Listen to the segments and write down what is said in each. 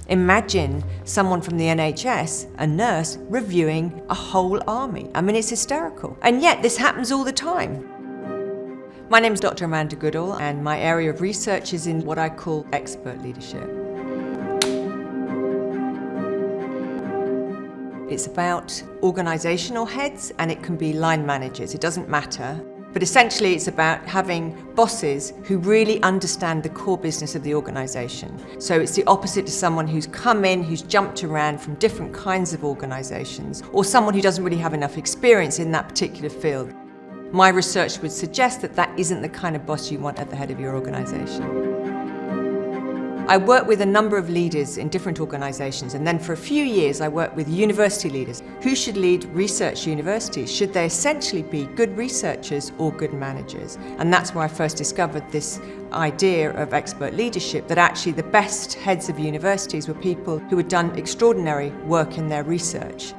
Imagine someone from the NHS, a nurse, reviewing a whole army. I mean, it's hysterical. And yet this happens all the time. My name is Dr Amanda Goodall, and my area of research is in what I call expert leadership. It's about organisational heads, and it can be line managers, it doesn't matter. But essentially it's about having bosses who really understand the core business of the organisation. So it's the opposite to someone who's come in, who's jumped around from different kinds of organisations, or someone who doesn't really have enough experience in that particular field. My research would suggest that that isn't the kind of boss you want at the head of your organisation. I work with a number of leaders in different organisations, and then for a few years I worked with university leaders. Who should lead research universities? Should they essentially be good researchers or good managers? And that's where I first discovered this idea of expert leadership, that actually the best heads of universities were people who had done extraordinary work in their research.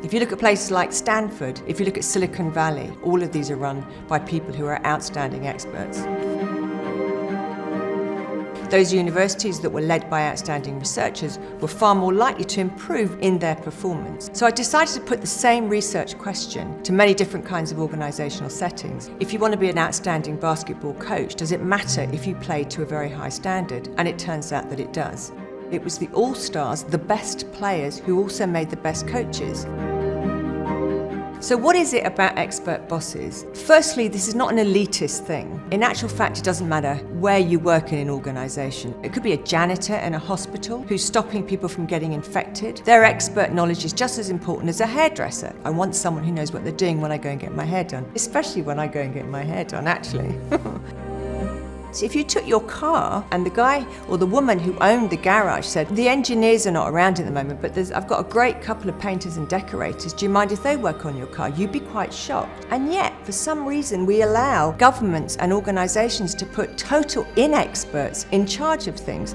If you look at places like Stanford, if you look at Silicon Valley, all of these are run by people who are outstanding experts. Those universities that were led by outstanding researchers were far more likely to improve in their performance. So I decided to put the same research question to many different kinds of organisational settings. If you want to be an outstanding basketball coach, does it matter if you play to a very high standard? And it turns out that it does. It was the all-stars, the best players, who also made the best coaches. So what is it about expert bosses? Firstly, this is not an elitist thing. In actual fact, it doesn't matter where you work in an organisation. It could be a janitor in a hospital who's stopping people from getting infected. Their expert knowledge is just as important as a hairdresser. I want someone who knows what they're doing when I go and get my hair done, especially when I go and get my hair done, actually. So if you took your car and the guy or the woman who owned the garage said, the engineers are not around at the moment, but I've got a great couple of painters and decorators, do you mind if they work on your car? You'd be quite shocked. And yet, for some reason, we allow governments and organisations to put total inexperts in charge of things.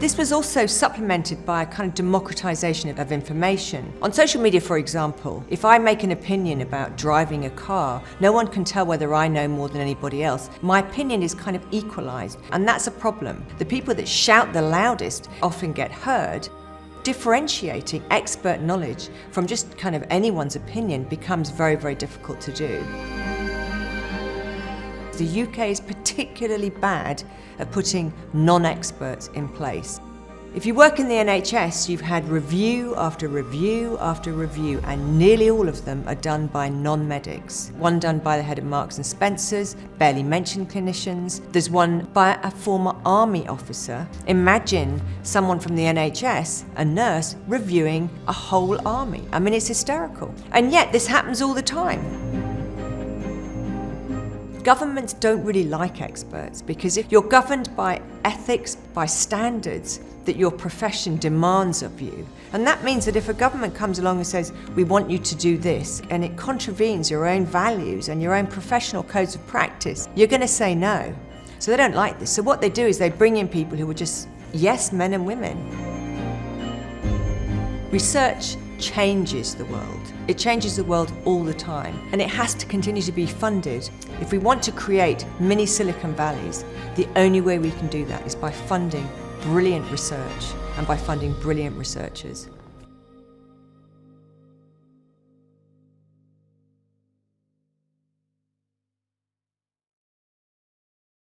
This was also supplemented by a kind of democratisation of information. On social media, for example, if I make an opinion about driving a car, no one can tell whether I know more than anybody else. My opinion is kind of equalised, and that's a problem. The people that shout the loudest often get heard. Differentiating expert knowledge from just kind of anyone's opinion becomes very, very difficult to do. The UK is particularly bad at putting non-experts in place. If you work in the NHS, you've had review after review after review, and nearly all of them are done by non-medics. One done by the head of Marks and Spencer's, barely mentioned clinicians. There's one by a former army officer. Imagine someone from the NHS, a nurse, reviewing a whole army. I mean, it's hysterical. And yet this happens all the time. Governments don't really like experts, because if you're governed by ethics, by standards that your profession demands of you, and that means that if a government comes along and says, we want you to do this, and it contravenes your own values and your own professional codes of practice, you're going to say no. So they don't like this. So what they do is they bring in people who are just yes men and women. Research changes the world. It changes the world all the time, and it has to continue to be funded. If we want to create mini Silicon Valleys, the only way we can do that is by funding brilliant research and by funding brilliant researchers.